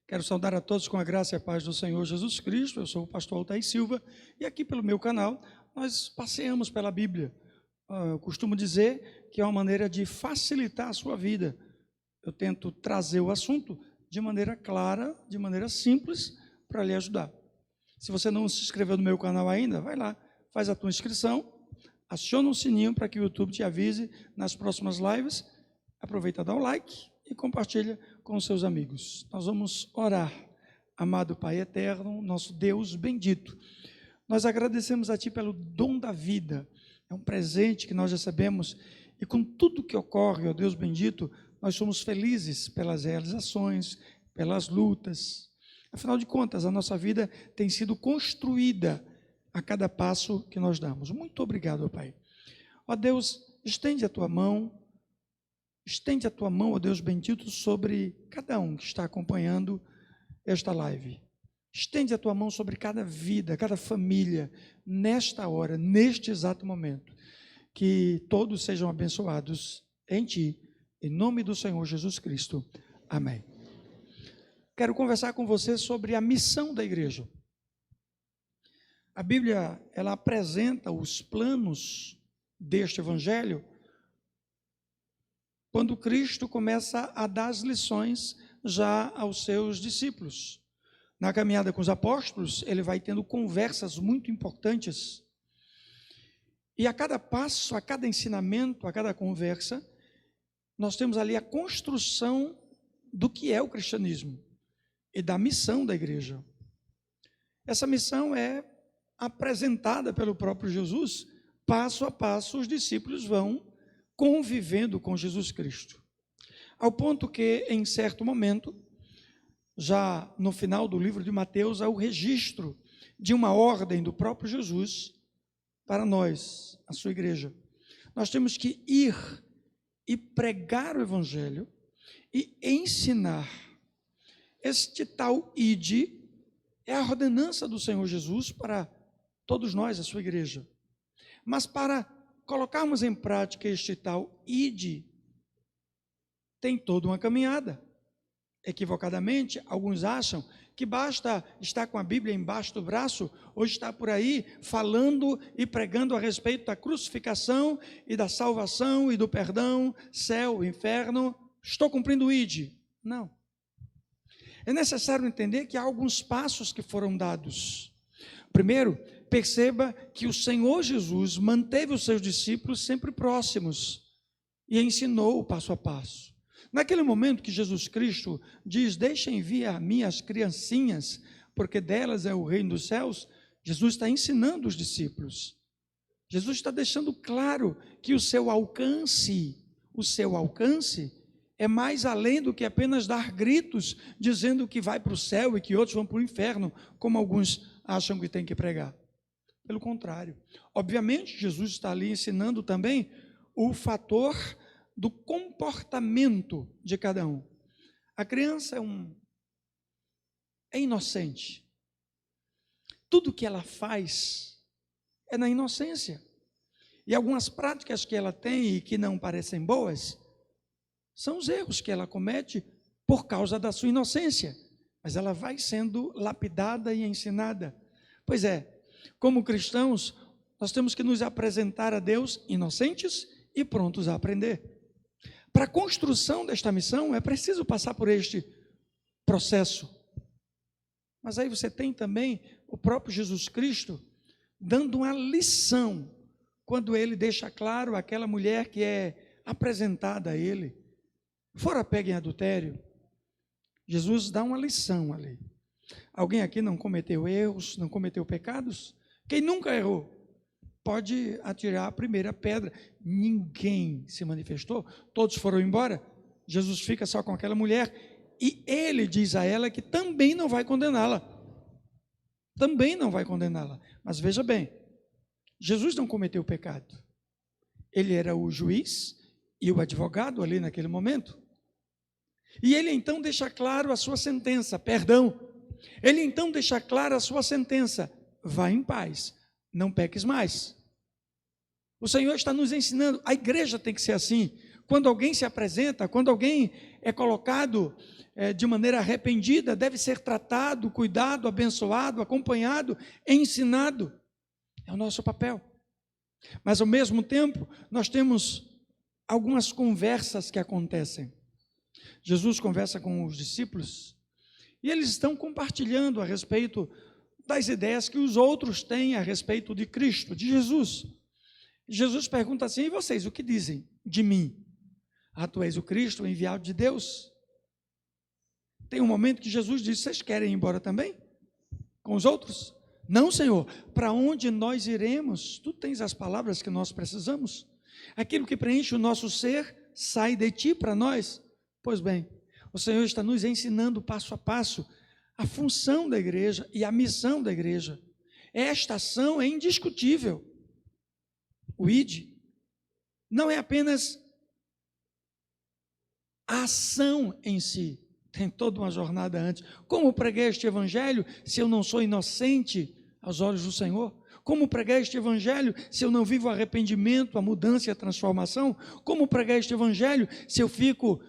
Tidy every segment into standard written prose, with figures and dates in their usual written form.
Quero saudar a todos com a graça e a paz do Senhor Jesus Cristo. Eu sou o pastor Altair Silva e aqui pelo meu canal nós passeamos pela Bíblia. Eu costumo dizer que é uma maneira de facilitar a sua vida. Eu tento trazer o assunto de maneira clara, de maneira simples, para lhe ajudar. Se você não se inscreveu no meu canal ainda, vai lá, faz a tua inscrição, aciona o sininho para que o YouTube te avise nas próximas lives, aproveita, dá um like e compartilha com os seus amigos. Nós vamos orar. Amado Pai eterno, nosso Deus bendito, nós agradecemos a Ti pelo dom da vida, é um presente que nós recebemos e com tudo que ocorre, ó Deus bendito, nós somos felizes pelas realizações, pelas lutas. Afinal de contas, a nossa vida tem sido construída a cada passo que nós damos. Muito obrigado, ó Pai. Ó Deus, estende a Tua mão, ó Deus bendito, sobre cada um que está acompanhando esta live. Estende a Tua mão sobre cada vida, cada família, nesta hora, neste exato momento. Que todos sejam abençoados em Ti, em nome do Senhor Jesus Cristo. Amém. Quero conversar com você sobre a missão da igreja. A Bíblia, ela apresenta os planos deste evangelho quando Cristo começa a dar as lições já aos seus discípulos. Na caminhada com os apóstolos, ele vai tendo conversas muito importantes. E a cada passo, a cada ensinamento, a cada conversa, nós temos ali a construção do que é o cristianismo e da missão da igreja. Essa missão é apresentada pelo próprio Jesus, passo a passo os discípulos vão convivendo com Jesus Cristo. Ao ponto que, em certo momento, já no final do livro de Mateus, há o registro de uma ordem do próprio Jesus para nós, a sua igreja. Nós temos que ir e pregar o evangelho e ensinar. Este tal ide é a ordenança do Senhor Jesus para todos nós, a sua igreja. Mas para colocarmos em prática este tal ide, tem toda uma caminhada. Equivocadamente, alguns acham que basta estar com a Bíblia embaixo do braço ou estar por aí falando e pregando a respeito da crucificação e da salvação e do perdão, céu, inferno, estou cumprindo o ide. Não. É necessário entender que há alguns passos que foram dados. Primeiro, perceba que o Senhor Jesus manteve os seus discípulos sempre próximos e ensinou o passo a passo. Naquele momento que Jesus Cristo diz, deixem vir a mim as criancinhas, porque delas é o reino dos céus, Jesus está ensinando os discípulos. Jesus está deixando claro que o seu alcance é mais além do que apenas dar gritos, dizendo que vai para o céu e que outros vão para o inferno, como alguns acham que tem que pregar. Pelo contrário, obviamente Jesus está ali ensinando também o fator do comportamento de cada um. A criança é inocente. Tudo que ela faz é na inocência. E algumas práticas que ela tem e que não parecem boas, são os erros que ela comete por causa da sua inocência. Mas ela vai sendo lapidada e ensinada. Pois é, como cristãos, nós temos que nos apresentar a Deus inocentes e prontos a aprender. Para a construção desta missão, é preciso passar por este processo. Mas aí você tem também o próprio Jesus Cristo dando uma lição, quando ele deixa claro aquela mulher que é apresentada a ele, fora pega em adultério. Jesus dá uma lição ali. Alguém aqui não cometeu erros, não cometeu pecados? Quem nunca errou? Pode atirar a primeira pedra. Ninguém se manifestou, todos foram embora. Jesus fica só com aquela mulher e ele diz a ela que também não vai condená-la. Também não vai condená-la. Mas veja bem, Jesus não cometeu pecado. Ele era o juiz e o advogado ali naquele momento. E ele então deixa claro a sua sentença, perdão. Ele então deixa clara a sua sentença, vá em paz, não peques mais. O Senhor está nos ensinando, a igreja tem que ser assim. Quando alguém se apresenta, quando alguém é colocado de maneira arrependida, deve ser tratado, cuidado, abençoado, acompanhado, ensinado. É o nosso papel. Mas, ao mesmo tempo, nós temos algumas conversas que acontecem. Jesus conversa com os discípulos e eles estão compartilhando a respeito das ideias que os outros têm a respeito de Cristo, de Jesus. Jesus pergunta assim: e vocês, o que dizem de mim? Ah, tu és o Cristo, o enviado de Deus? Tem um momento que Jesus diz: vocês querem ir embora também? Com os outros? Não, Senhor, para onde nós iremos? Tu tens as palavras que nós precisamos. Aquilo que preenche o nosso ser sai de ti para nós. Pois bem, o Senhor está nos ensinando passo a passo a função da igreja e a missão da igreja. Esta ação é indiscutível. O ID não é apenas a ação em si, tem toda uma jornada antes. Como pregar este evangelho se eu não sou inocente aos olhos do Senhor? Como pregar este evangelho se eu não vivo o arrependimento, a mudança e a transformação? Como pregar este evangelho se eu fico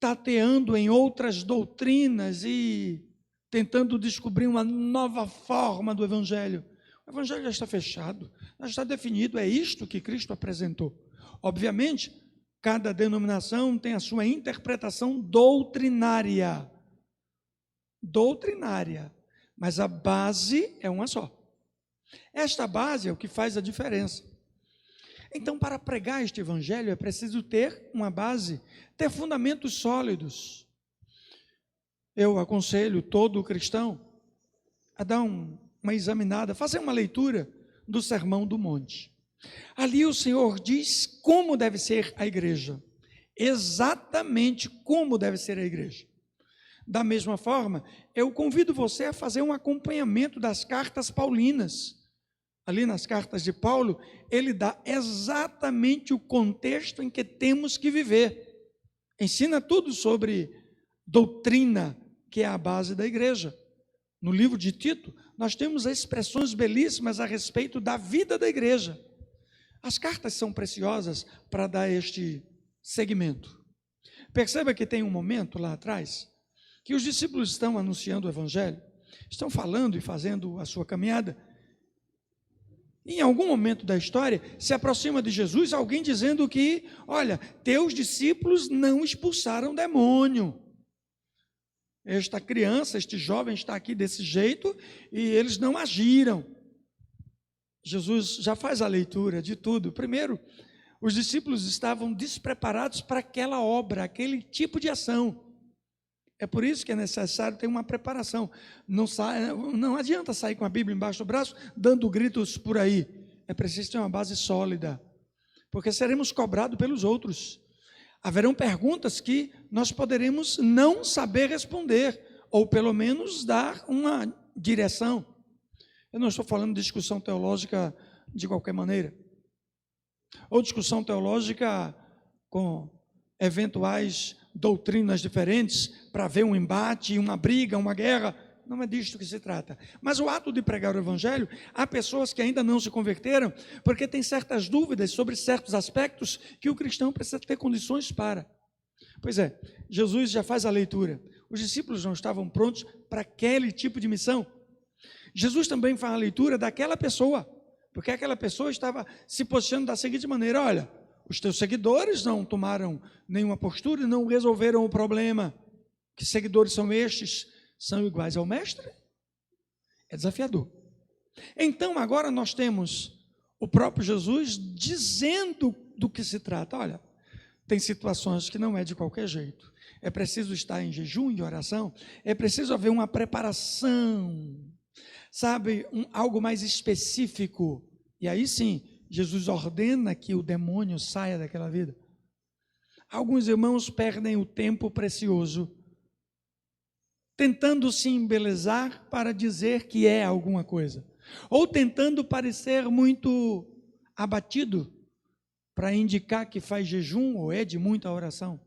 tateando em outras doutrinas e tentando descobrir uma nova forma do evangelho? O evangelho já está fechado, já está definido, é isto que Cristo apresentou. Obviamente, cada denominação tem a sua interpretação doutrinária, mas a base é uma só. Esta base é o que faz a diferença. Então, para pregar este evangelho, é preciso ter uma base, ter fundamentos sólidos. Eu aconselho todo cristão a dar uma examinada, fazer uma leitura do Sermão do Monte. Ali o Senhor diz como deve ser a igreja, exatamente como deve ser a igreja. Da mesma forma, eu convido você a fazer um acompanhamento das cartas paulinas. Ali nas cartas de Paulo, ele dá exatamente o contexto em que temos que viver. Ensina tudo sobre doutrina, que é a base da igreja. No livro de Tito, nós temos expressões belíssimas a respeito da vida da igreja. As cartas são preciosas para dar este segmento. Perceba que tem um momento lá atrás que os discípulos estão anunciando o evangelho, estão falando e fazendo a sua caminhada. Em algum momento da história, se aproxima de Jesus alguém dizendo que, olha, teus discípulos não expulsaram demônio. Esta criança, este jovem está aqui desse jeito e eles não agiram. Jesus já faz a leitura de tudo. Primeiro, os discípulos estavam despreparados para aquela obra, aquele tipo de ação. É por isso que é necessário ter uma preparação. Não adianta sair com a Bíblia embaixo do braço, dando gritos por aí. É preciso ter uma base sólida, porque seremos cobrados pelos outros. Haverão perguntas que nós poderemos não saber responder, ou pelo menos dar uma direção. Eu não estou falando de discussão teológica de qualquer maneira, ou discussão teológica com eventuais doutrinas diferentes para ver um embate, uma briga, uma guerra. Não é disto que se trata. Mas o ato de pregar o evangelho, há pessoas que ainda não se converteram, porque têm certas dúvidas sobre certos aspectos que o cristão precisa ter condições para. Pois é, Jesus já faz a leitura. Os discípulos não estavam prontos para aquele tipo de missão. Jesus também faz a leitura daquela pessoa, porque aquela pessoa estava se posicionando da seguinte maneira: olha, os teus seguidores não tomaram nenhuma postura e não resolveram o problema. Que seguidores são estes? São iguais ao mestre? É desafiador. Então agora nós temos o próprio Jesus dizendo do que se trata. Olha, tem situações que não é de qualquer jeito. É preciso estar em jejum e oração. É preciso haver uma preparação. Sabe, algo mais específico. E aí sim, Jesus ordena que o demônio saia daquela vida. Alguns irmãos perdem o tempo precioso tentando se embelezar para dizer que é alguma coisa, ou tentando parecer muito abatido para indicar que faz jejum ou é de muita oração.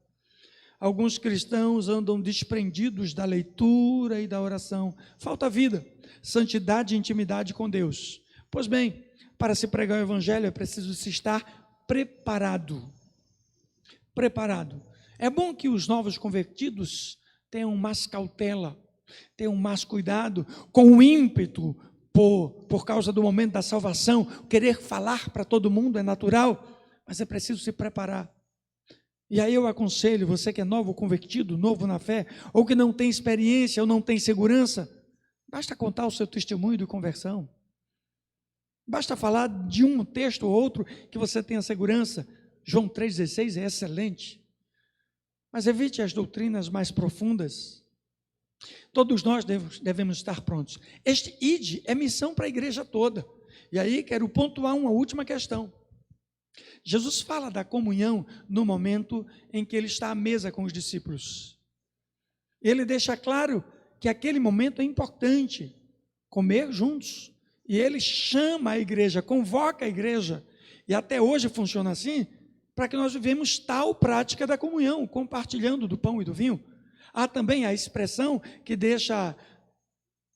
Alguns cristãos andam desprendidos da leitura e da oração. Falta vida, santidade e intimidade com Deus. Pois bem, para se pregar o evangelho é preciso se estar preparado. Preparado. É bom que os novos convertidos tenham mais cautela, tenham mais cuidado com o ímpeto por causa do momento da salvação. Querer falar para todo mundo é natural, mas é preciso se preparar. E aí eu aconselho você que é novo convertido, novo na fé, ou que não tem experiência ou não tem segurança, basta contar o seu testemunho de conversão. Basta falar de um texto ou outro que você tenha segurança. João 3,16 é excelente. Mas evite as doutrinas mais profundas. Todos nós devemos estar prontos. Este ide é missão para a igreja toda. E aí quero pontuar uma última questão. Jesus fala da comunhão no momento em que ele está à mesa com os discípulos. Ele deixa claro que aquele momento é importante, comer juntos. E ele chama a igreja, convoca a igreja. E até hoje funciona assim, para que nós vivemos tal prática da comunhão, compartilhando do pão e do vinho. Há também a expressão que deixa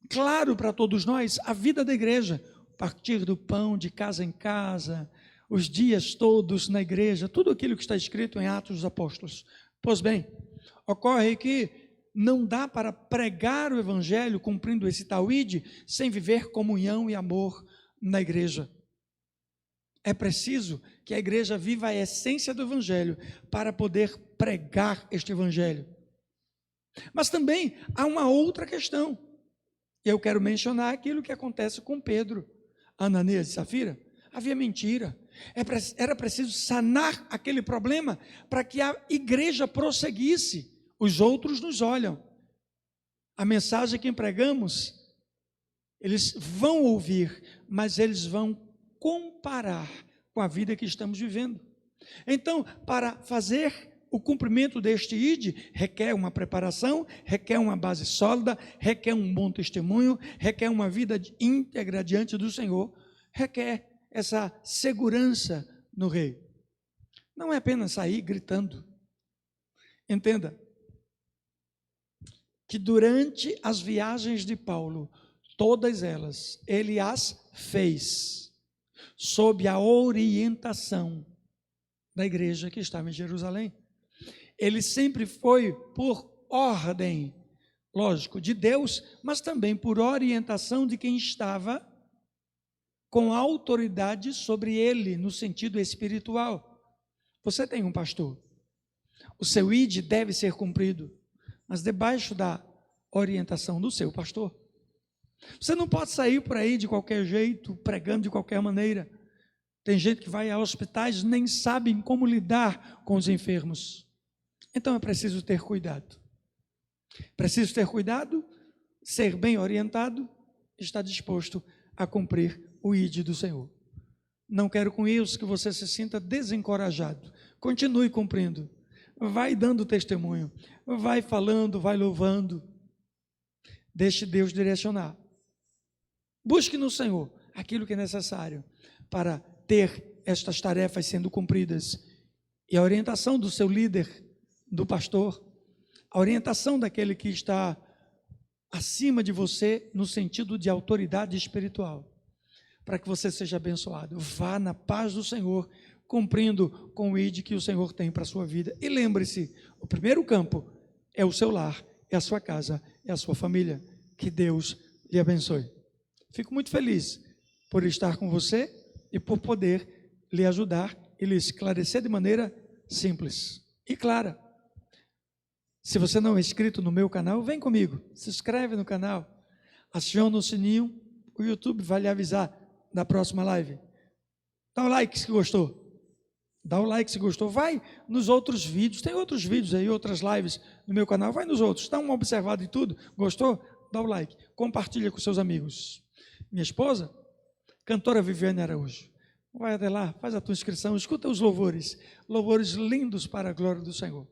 claro para todos nós a vida da igreja, partir do pão de casa em casa, os dias todos na igreja, tudo aquilo que está escrito em Atos dos Apóstolos. Pois bem, ocorre que não dá para pregar o evangelho cumprindo esse tal ide sem viver comunhão e amor na igreja. É preciso que a igreja viva a essência do evangelho para poder pregar este evangelho. Mas também há uma outra questão. Eu quero mencionar aquilo que acontece com Pedro, Ananias e Safira. Havia mentira. Era preciso sanar aquele problema para que a igreja prosseguisse. Os outros nos olham. A mensagem que pregamos, eles vão ouvir, mas eles vão comparar com a vida que estamos vivendo. Então, para fazer o cumprimento deste ide, requer uma preparação, requer uma base sólida, requer um bom testemunho, requer uma vida íntegra diante do Senhor, requer essa segurança no Rei. Não é apenas sair gritando. Entenda que durante as viagens de Paulo, todas elas, ele as fez sob a orientação da igreja que estava em Jerusalém. Ele sempre foi por ordem, lógico, de Deus, mas também por orientação de quem estava com autoridade sobre ele, no sentido espiritual. Você tem um pastor. O seu ide deve ser cumprido, mas debaixo da orientação do seu pastor. Você não pode sair por aí de qualquer jeito, pregando de qualquer maneira. Tem gente que vai a hospitais e nem sabem como lidar com os enfermos. Então é preciso ter cuidado. Preciso ter cuidado, ser bem orientado, estar disposto a cumprir o ide do Senhor. Não quero com isso que você se sinta desencorajado. Continue cumprindo. Vai dando testemunho. Vai falando, vai louvando. Deixe Deus direcionar. Busque no Senhor aquilo que é necessário para ter estas tarefas sendo cumpridas. E a orientação do seu líder, do pastor, a orientação daquele que está acima de você no sentido de autoridade espiritual, para que você seja abençoado. Vá na paz do Senhor, cumprindo com o ide que o Senhor tem para a sua vida. E lembre-se, o primeiro campo é o seu lar, é a sua casa, é a sua família. Que Deus lhe abençoe. Fico muito feliz por estar com você e por poder lhe ajudar e lhe esclarecer de maneira simples e clara. Se você não é inscrito no meu canal, vem comigo, se inscreve no canal, aciona o sininho, o YouTube vai lhe avisar da próxima live. Dá um like se gostou. Dá um like se gostou. Vai nos outros vídeos, tem outros vídeos aí, outras lives no meu canal, vai nos outros, dá uma observada em tudo. Gostou? Dá o like, compartilha com seus amigos. Minha esposa, cantora Viviane Araújo, vai até lá, faz a tua inscrição, escuta os louvores, louvores lindos para a glória do Senhor.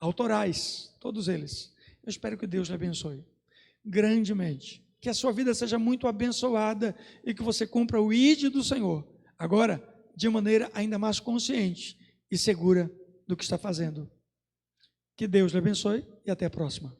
Autorais, todos eles. Eu espero que Deus lhe abençoe grandemente, que a sua vida seja muito abençoada e que você cumpra o ide do Senhor, agora de maneira ainda mais consciente e segura do que está fazendo. Que Deus lhe abençoe e até a próxima.